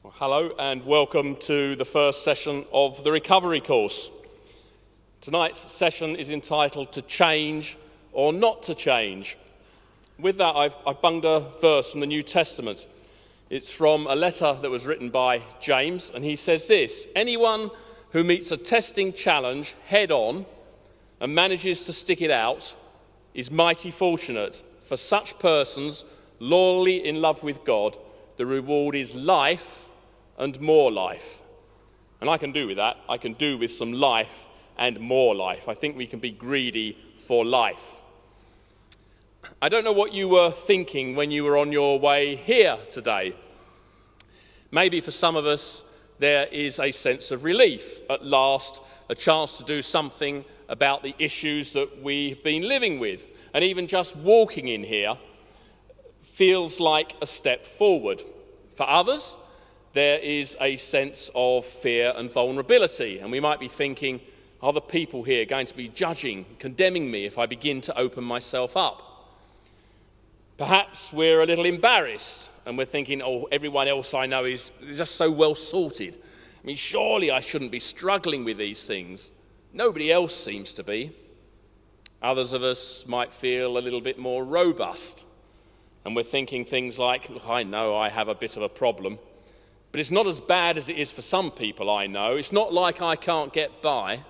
Well, hello and welcome to the first session of the recovery course. Tonight's session is entitled To Change or Not to Change. With that, I've bunged a verse from the New Testament. It's from a letter that was written by James, and he says this: anyone who meets a testing challenge head on and manages to stick it out is mighty fortunate. For such persons, loyally in love with God, the reward is life and more life. And I can do with that. I can do with some life and more life. I think we can be greedy for life. I don't know what you were thinking when you were on your way here today. Maybe for some of us there is a sense of relief. At last, a chance to do something about the issues that we've been living with. And even just walking in here feels like a step forward. For others, there is a sense of fear and vulnerability, and we might be thinking, are the people here going to be judging, condemning me if I begin to open myself up? Perhaps we're a little embarrassed, and we're thinking, oh, everyone else I know is just so well sorted. I mean, surely I shouldn't be struggling with these things. Nobody else seems to be. Others of us might feel a little bit more robust, and we're thinking things like, I know I have a bit of a problem, but it's not as bad as it is for some people I know. It's not like I can't get by.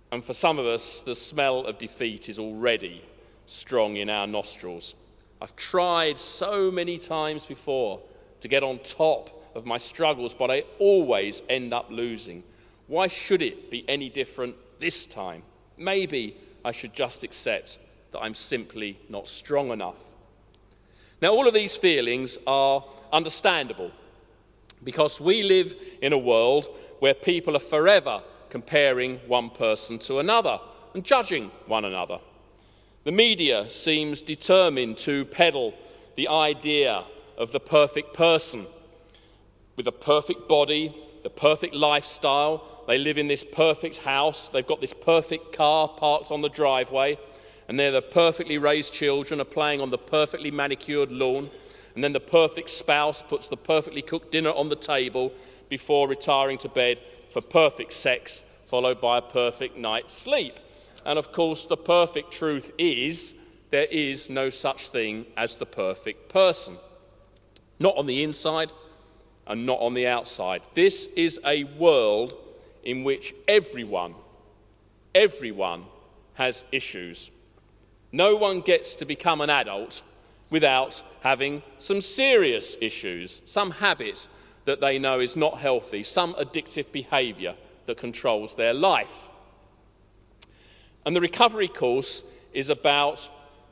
And for some of us, the smell of defeat is already strong in our nostrils. I've tried so many times before to get on top of my struggles, but I always end up losing. Why should it be any different this time? Maybe I should just accept that I'm simply not strong enough. Now, all of these feelings are understandable because we live in a world where people are forever comparing one person to another and judging one another. The media seems determined to peddle the idea of the perfect person with a perfect body, the perfect lifestyle. They live in this perfect house, they've got this perfect car parked on the driveway, and they're the perfectly raised children are playing on the perfectly manicured lawn, and then the perfect spouse puts the perfectly cooked dinner on the table before retiring to bed for perfect sex, followed by a perfect night's sleep. And of course, the perfect truth is there is no such thing as the perfect person. Not on the inside and not on the outside. This is a world in which everyone has issues. No one gets to become an adult without having some serious issues, some habit that they know is not healthy, some addictive behaviour that controls their life. And the recovery course is about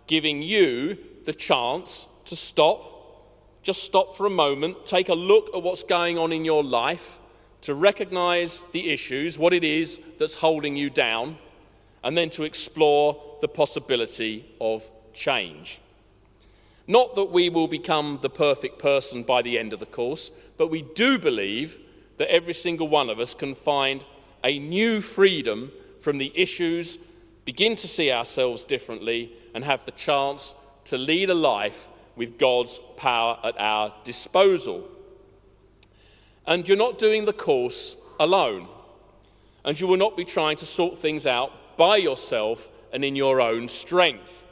giving you the chance to stop, just stop for a moment, take a look at what's going on in your life, to recognise the issues, what it is that's holding you down, and then to explore the possibility of change. Not that we will become the perfect person by the end of the course, but we do believe that every single one of us can find a new freedom from the issues, begin to see ourselves differently, and have the chance to lead a life with God's power at our disposal. And you're not doing the course alone, and you will not be trying to sort things out by yourself and in your own strength.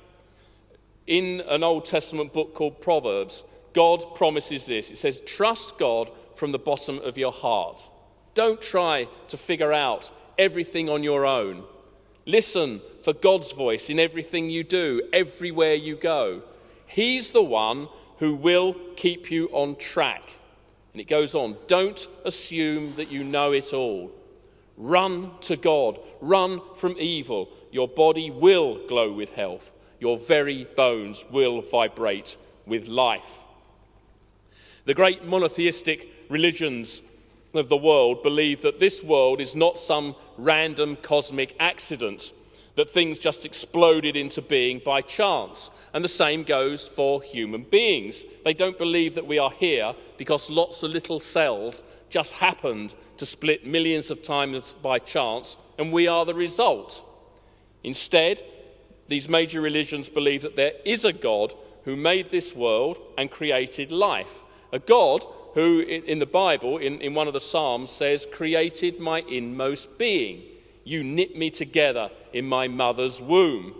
In an Old Testament book called Proverbs, God promises this. It says, trust God from the bottom of your heart. Don't try to figure out everything on your own. Listen for God's voice in everything you do, everywhere you go. He's the one who will keep you on track. And it goes on, don't assume that you know it all. Run to God, run from evil. Your body will glow with health. Your very bones will vibrate with life. The great monotheistic religions of the world believe that this world is not some random cosmic accident, that things just exploded into being by chance. And the same goes for human beings. They don't believe that we are here because lots of little cells just happened to split millions of times by chance, and we are the result. Instead, these major religions believe that there is a God who made this world and created life, A God who, in the Bible, in one of the Psalms, says, "Created my inmost being. You knit me together in my mother's womb."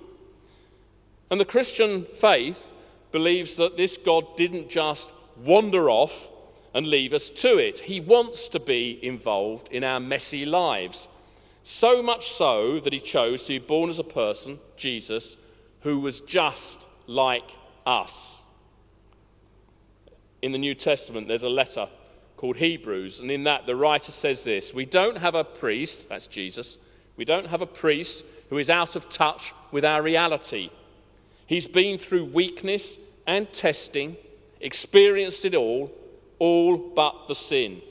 And the Christian faith believes that this God didn't just wander off and leave us to it. He wants to be involved in our messy lives. So much so that he chose to be born as a person, Jesus, who was just like us. In the New Testament, there's a letter called Hebrews, and in that the writer says this: "We don't have a priest," that's Jesus, "we don't have a priest who is out of touch with our reality. He's been through weakness and testing, experienced it all but the sin."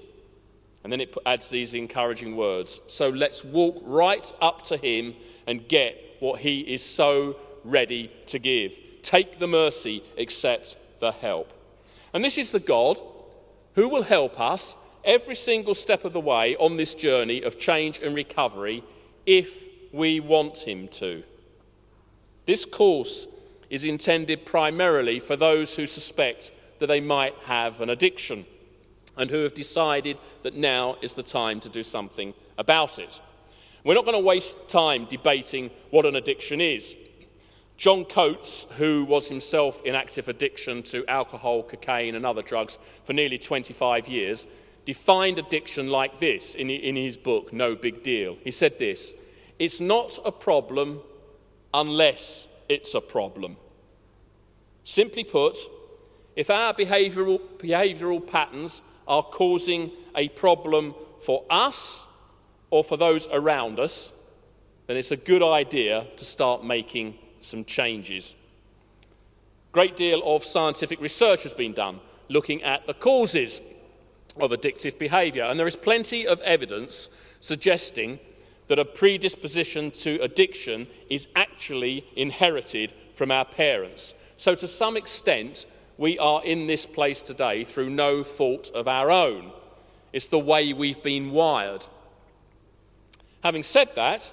And then it adds these encouraging words: "So let's walk right up to him and get what he is so ready to give. Take the mercy, accept the help." And this is the God who will help us every single step of the way on this journey of change and recovery if we want him to. This course is intended primarily for those who suspect that they might have an addiction and who have decided that now is the time to do something about it. We're not going to waste time debating what an addiction is. John Coates, who was himself in active addiction to alcohol, cocaine and other drugs for nearly 25 years, defined addiction like this in his book, No Big Deal. He said this: "It's not a problem unless it's a problem." Simply put, if our behavioural patterns are causing a problem for us or for those around us, then it's a good idea to start making some changes. A great deal of scientific research has been done looking at the causes of addictive behaviour, and there is plenty of evidence suggesting that a predisposition to addiction is actually inherited from our parents. So to some extent, we are in this place today through no fault of our own. It's the way we've been wired. Having said that,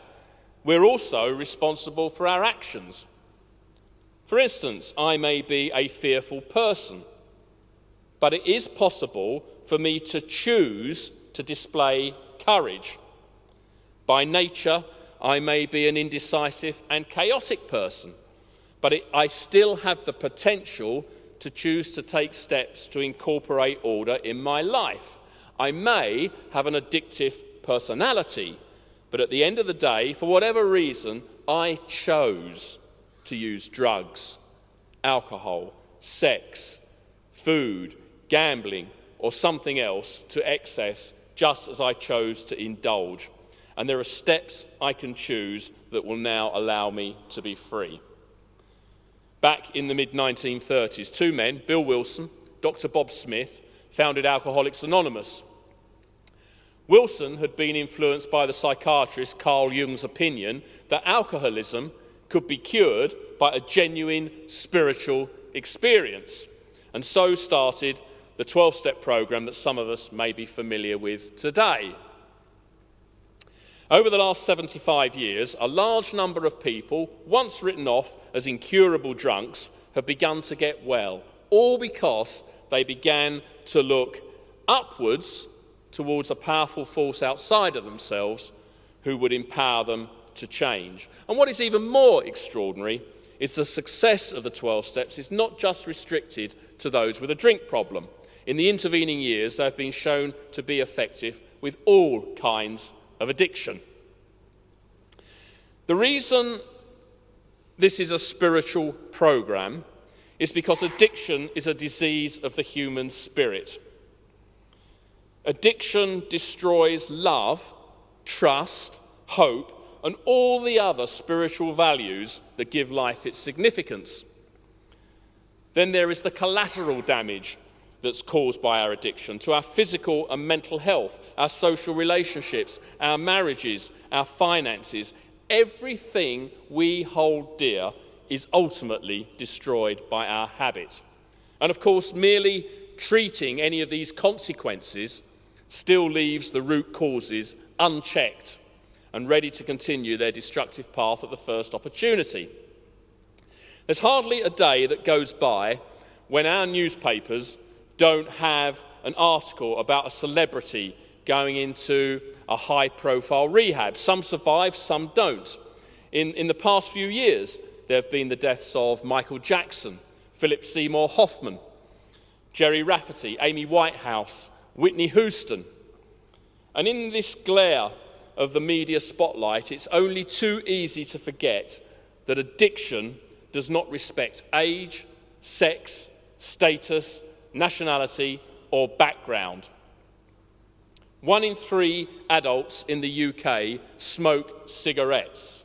we're also responsible for our actions. For instance, I may be a fearful person, but it is possible for me to choose to display courage. By nature, I may be an indecisive and chaotic person, but I still have the potential to choose to take steps to incorporate order in my life. I may have an addictive personality, but at the end of the day, for whatever reason, I chose to use drugs, alcohol, sex, food, gambling, or something else to excess, just as I chose to indulge. And there are steps I can choose that will now allow me to be free. Back in the mid-1930s, two men, Bill Wilson, Dr. Bob Smith, founded Alcoholics Anonymous. Wilson had been influenced by the psychiatrist Carl Jung's opinion that alcoholism could be cured by a genuine spiritual experience, and so started the 12-step program that some of us may be familiar with today. Over the last 75 years, a large number of people, once written off as incurable drunks, have begun to get well, all because they began to look upwards towards a powerful force outside of themselves who would empower them to change. And what is even more extraordinary is the success of the 12 steps is not just restricted to those with a drink problem. In the intervening years, they have been shown to be effective with all kinds of addiction. The reason this is a spiritual program is because addiction is a disease of the human spirit. Addiction destroys love, trust, hope, and all the other spiritual values that give life its significance. Then there is the collateral damage that's caused by our addiction to our physical and mental health, our social relationships, our marriages, our finances. Everything we hold dear is ultimately destroyed by our habit. And of course, merely treating any of these consequences still leaves the root causes unchecked and ready to continue their destructive path at the first opportunity. There's hardly a day that goes by when our newspapers don't have an article about a celebrity going into a high-profile rehab. Some survive, some don't. In the past few years, there have been the deaths of Michael Jackson, Philip Seymour Hoffman, Jerry Rafferty, Amy Whitehouse, Whitney Houston. And in this glare of the media spotlight, it's only too easy to forget that addiction does not respect age, sex, status, nationality, or background. 1 in 3 adults in the UK smoke cigarettes.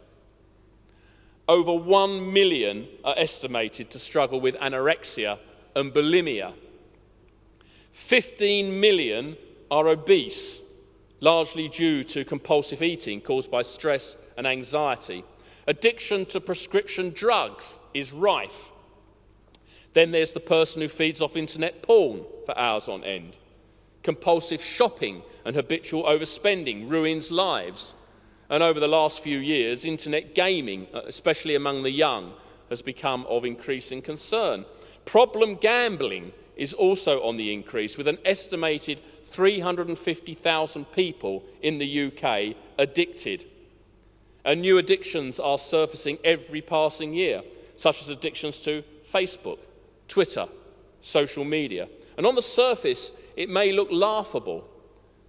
Over 1 million are estimated to struggle with anorexia and bulimia. 15 million are obese, largely due to compulsive eating caused by stress and anxiety. Addiction to prescription drugs is rife. Then there's the person who feeds off internet porn for hours on end. Compulsive shopping and habitual overspending ruins lives. And over the last few years, internet gaming, especially among the young, has become of increasing concern. Problem gambling is also on the increase, with an estimated 350,000 people in the UK addicted. And new addictions are surfacing every passing year, such as addictions to Facebook, Twitter, social media. And on the surface, it may look laughable,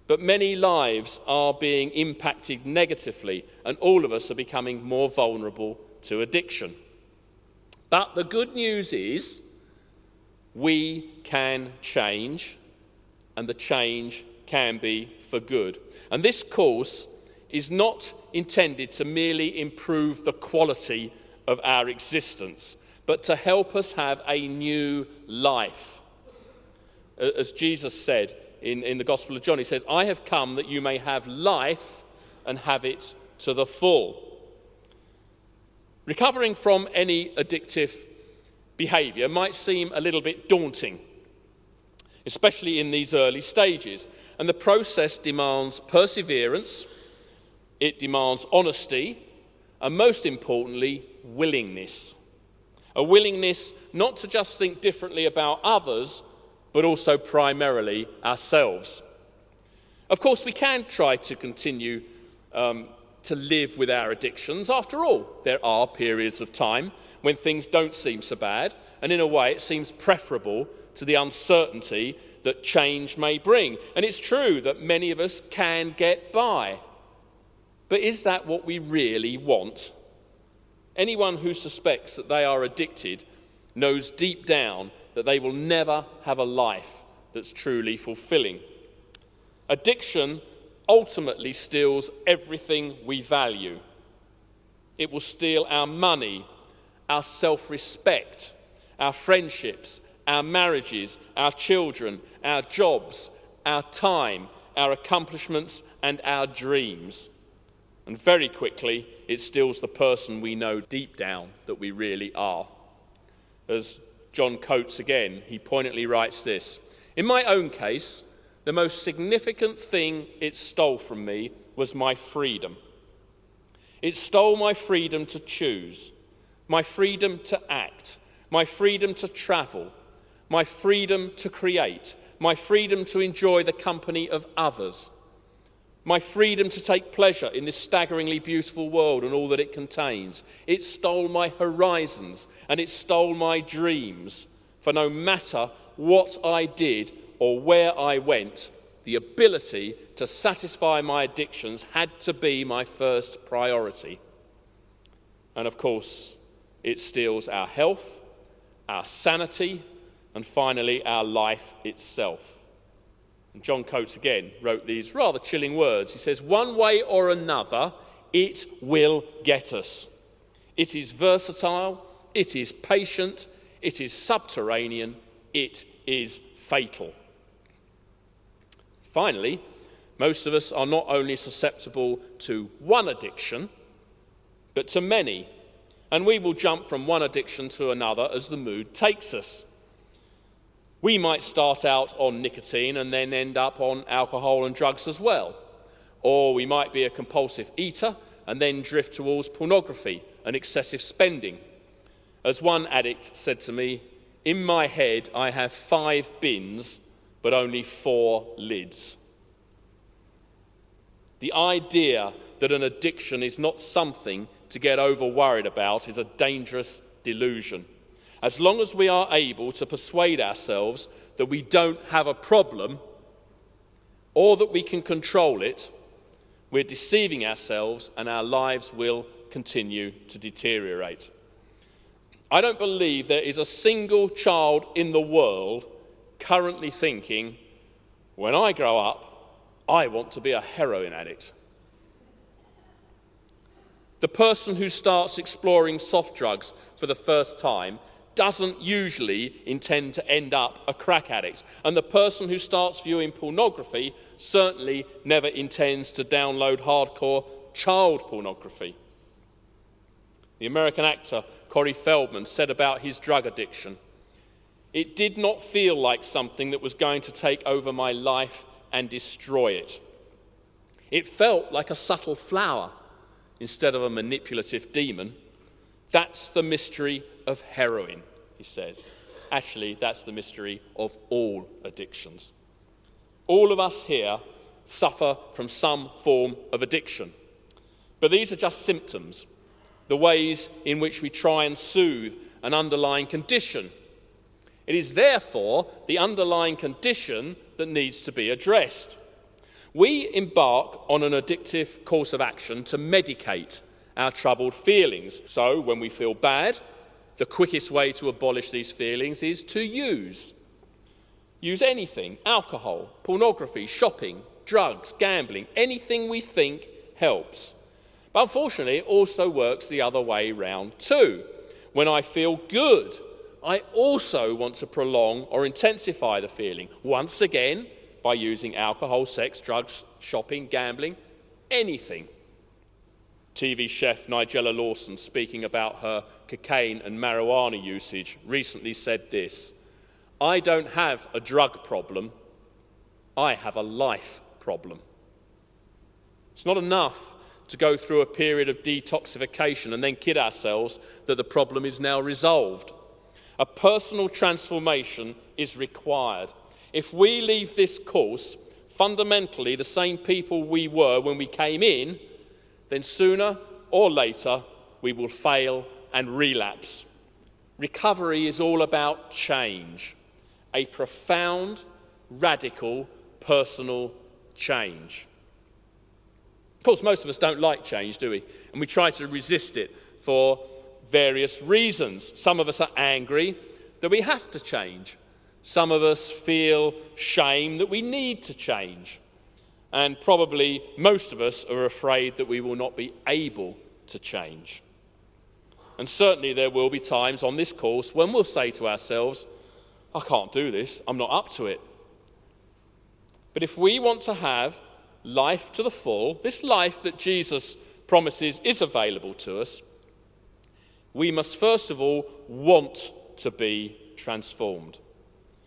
but many lives are being impacted negatively, and all of us are becoming more vulnerable to addiction. But the good news is we can change, and the change can be for good. And this course is not intended to merely improve the quality of our existence, but to help us have a new life. As Jesus said in the Gospel of John, he says, "I have come that you may have life and have it to the full." Recovering from any addictive behaviour might seem a little bit daunting, especially in these early stages. And the process demands perseverance, it demands honesty, and most importantly, willingness. A willingness not to just think differently about others, but also primarily ourselves. Of course, we can try to continue to live with our addictions. After all, there are periods of time when things don't seem so bad, and in a way it seems preferable to the uncertainty that change may bring. And it's true that many of us can get by. But is that what we really want? Anyone who suspects that they are addicted knows deep down that they will never have a life that's truly fulfilling. Addiction ultimately steals everything we value. It will steal our money, our self-respect, our friendships, our marriages, our children, our jobs, our time, our accomplishments, and our dreams. And very quickly, it steals the person we know deep down that we really are. As John quotes again, he poignantly writes this: "In my own case, the most significant thing it stole from me was my freedom. It stole my freedom to choose, my freedom to act, my freedom to travel, my freedom to create, my freedom to enjoy the company of others, my freedom to take pleasure in this staggeringly beautiful world and all that it contains. It stole my horizons and it stole my dreams. For no matter what I did or where I went, the ability to satisfy my addictions had to be my first priority." And of course, it steals our health, our sanity, and finally our life itself. And John Coates again wrote these rather chilling words. He says, "One way or another, it will get us. It is versatile, it is patient, it is subterranean, it is fatal." Finally, most of us are not only susceptible to one addiction, but to many. And we will jump from one addiction to another as the mood takes us. We might start out on nicotine and then end up on alcohol and drugs as well. Or we might be a compulsive eater and then drift towards pornography and excessive spending. As one addict said to me, In my head, I have 5 bins, but only 4 lids. The idea that an addiction is not something to get over worried about is a dangerous delusion. As long as we are able to persuade ourselves that we don't have a problem or that we can control it, we're deceiving ourselves and our lives will continue to deteriorate. I don't believe there is a single child in the world currently thinking, when I grow up, I want to be a heroin addict. The person who starts exploring soft drugs for the first time doesn't usually intend to end up a crack addict. And the person who starts viewing pornography certainly never intends to download hardcore child pornography. The American actor Corey Feldman said about his drug addiction, "It did not feel like something that was going to take over my life and destroy it. It felt like a subtle flower instead of a manipulative demon. That's the mystery of heroin," he says. Actually, that's the mystery of all addictions. All of us here suffer from some form of addiction. But these are just symptoms, the ways in which we try and soothe an underlying condition. It is therefore the underlying condition that needs to be addressed. We embark on an addictive course of action to medicate our troubled feelings. So when we feel bad, the quickest way to abolish these feelings is to use anything: alcohol, pornography, shopping, drugs, gambling, anything we think helps. But unfortunately, it also works the other way round too. When I feel good, I also want to prolong or intensify the feeling, once again, by using alcohol, sex, drugs, shopping, gambling, anything. TV chef Nigella Lawson, speaking about her cocaine and marijuana usage, recently said this: "I don't have a drug problem, I have a life problem." It's not enough to go through a period of detoxification and then kid ourselves that the problem is now resolved. A personal transformation is required. If we leave this course fundamentally the same people we were when we came in, then sooner or later we will fail and relapse. Recovery is all about change, a profound, radical, personal change. Of course, most of us don't like change, do we? And we try to resist it for various reasons. Some of us are angry that we have to change. Some of us feel shame that we need to change. And probably most of us are afraid that we will not be able to change. And certainly there will be times on this course when we'll say to ourselves, "I can't do this, I'm not up to it." But if we want to have life to the full, this life that Jesus promises is available to us, we must first of all want to be transformed.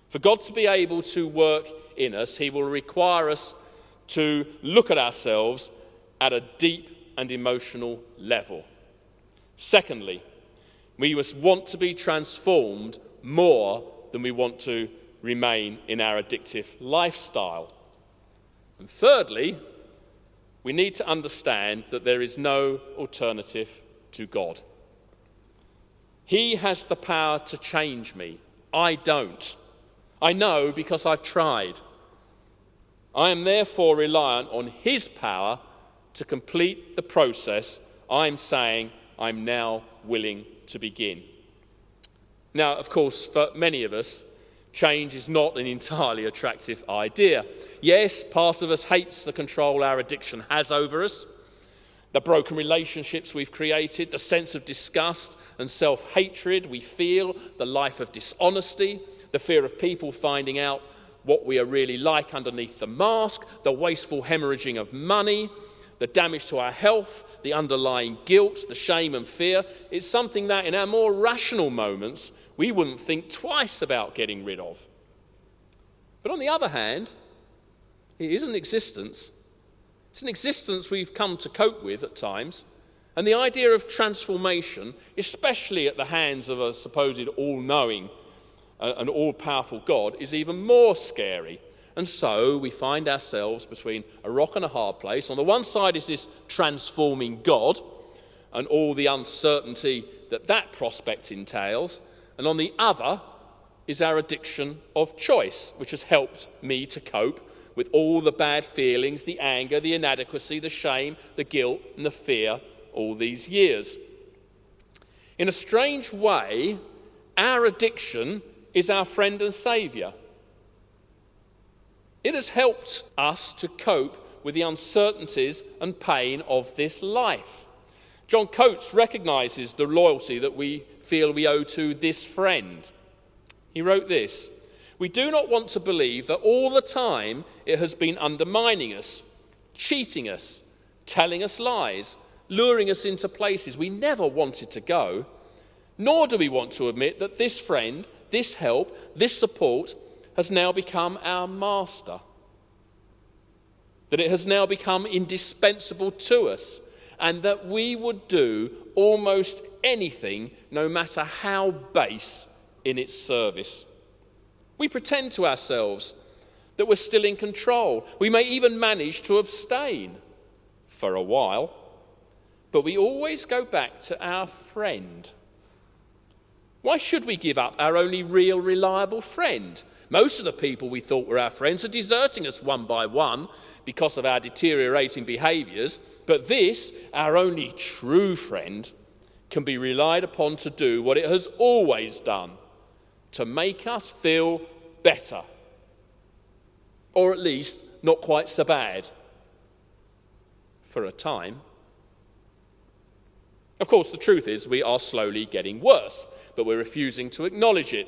For God to be able to work in us, he will require us to look at ourselves at a deep and emotional level. Secondly, we must want to be transformed more than we want to remain in our addictive lifestyle. And thirdly, we need to understand that there is no alternative to God. He has the power to change me. I don't. I know because I've tried. I am therefore reliant on his power to complete the process I'm saying I'm now willing to begin. Now, of course, for many of us, change is not an entirely attractive idea. Yes, part of us hates the control our addiction has over us, the broken relationships we've created, the sense of disgust and self-hatred we feel, the life of dishonesty, the fear of people finding out what we are really like underneath the mask, the wasteful hemorrhaging of money, the damage to our health, the underlying guilt, the shame and fear. It's something that in our more rational moments we wouldn't think twice about getting rid of. But on the other hand, it is an existence. It's an existence we've come to cope with at times. And the idea of transformation, especially at the hands of a supposed all-knowing an all-powerful God is even more scary. And so we find ourselves between a rock and a hard place. On the one side is this transforming God and all the uncertainty that that prospect entails. And on the other is our addiction of choice, which has helped me to cope with all the bad feelings, the anger, the inadequacy, the shame, the guilt, and the fear all these years. In a strange way, our addiction is our friend and saviour. It has helped us to cope with the uncertainties and pain of this life. John Coates recognises the loyalty that we feel we owe to this friend. He wrote this: "We do not want to believe that all the time it has been undermining us, cheating us, telling us lies, luring us into places we never wanted to go. Nor do we want to admit that this friend, this help, this support has now become our master, that it has now become indispensable to us, and that we would do almost anything, no matter how base, in its service. We pretend to ourselves that we're still in control. We may even manage to abstain for a while, but we always go back to our friend. Why should we give up our only real reliable friend? Most of the people we thought were our friends are deserting us one by one because of our deteriorating behaviours, but this, our only true friend, can be relied upon to do what it has always done, to make us feel better, or at least not quite so bad, for a time. Of course, the truth is we are slowly getting worse, but we're refusing to acknowledge it.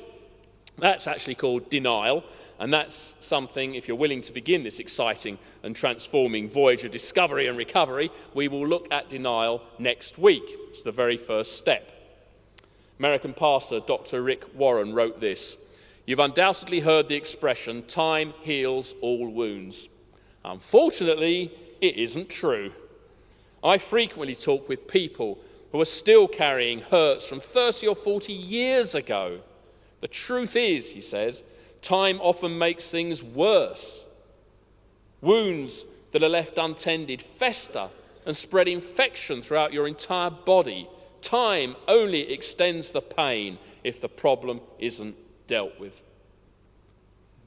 That's actually called denial, and that's something, if you're willing to begin this exciting and transforming voyage of discovery and recovery, we will look at denial next week. It's the very first step. American pastor Dr. Rick Warren wrote this: "You've undoubtedly heard the expression, 'time heals all wounds.' Unfortunately, it isn't true. I frequently talk with people who are still carrying hurts from 30 or 40 years ago. The truth is," he says, "time often makes things worse. Wounds that are left untended fester and spread infection throughout your entire body. Time only extends the pain if the problem isn't dealt with."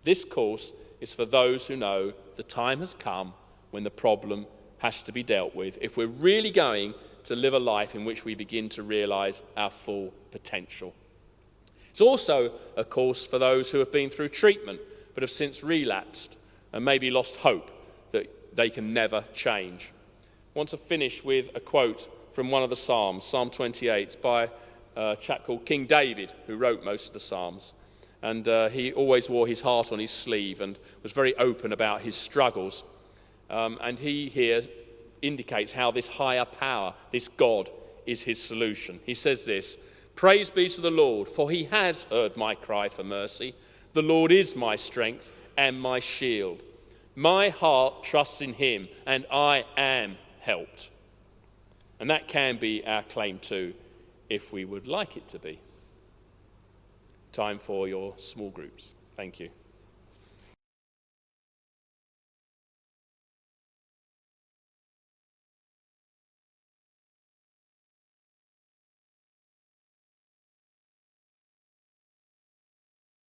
This course is for those who know the time has come when the problem has to be dealt with, if we're really going to live a life in which we begin to realise our full potential. It's also a course for those who have been through treatment but have since relapsed and maybe lost hope that they can never change. I want to finish with a quote from one of the Psalms, Psalm 28, by a chap called King David, who wrote most of the Psalms. And he always wore his heart on his sleeve and was very open about his struggles. And he here indicates how this higher power, this God, is his solution. He says this: "Praise be to the Lord, for he has heard my cry for mercy. The Lord is my strength and my shield. My heart trusts in him, and I am helped." And that can be our claim too, if we would like it to be. Time for your small groups. Thank you.